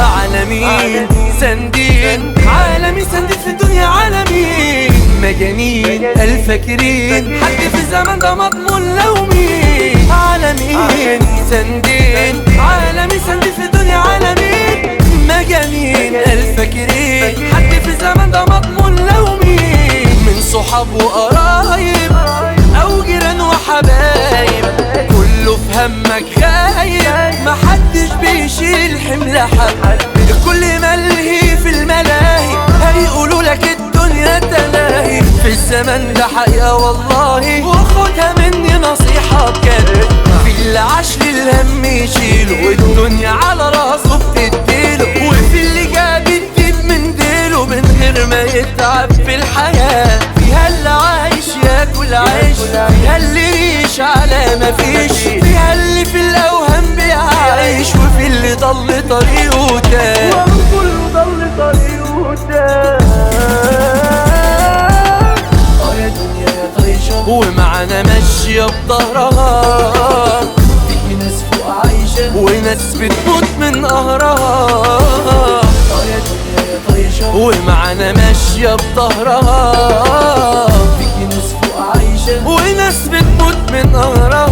عالمين سندين، عالمي سندين في الدنيا، عالمين مجانين الفاكرين حد في الزمن ده مضمون لو مين. عالمين سندين، عالمي سندين في الدنيا، عالمين مجانين الفاكرين حد في الزمن ده مضمون لو مين. من صحاب وقرايب او جيران وحبايب كله في همك غايب، محدش بيشيل حمل حد، الكل ملهي في الملاهي هيقولوا لك الدنيا تلاهي. في الزمن ده حقيقة والله وخدها مني نصيحة بجد، في اللي عاش للهم يشيله والدنيا على راسه بتديله، وفي اللي جاب الديب من ديله من غير ما يتعب في الحياة. فيها اللي عايش ياكل عيش، فيها اللي ريش على مفيش، فيها اللي في الأوهام بيعيش، وفي اللي ضل طريقه تاه، وكله ضل طريقه تاه. يا دنيا يا طيشة ومعانا ماشية بضهرها، في ناس فوق عايشة وناس بتموت من قهرها. يا دنيا يا طيشة ومعانا ماشية بضهرها، في ناس فوق عايشة وناس بتموت من قهرها.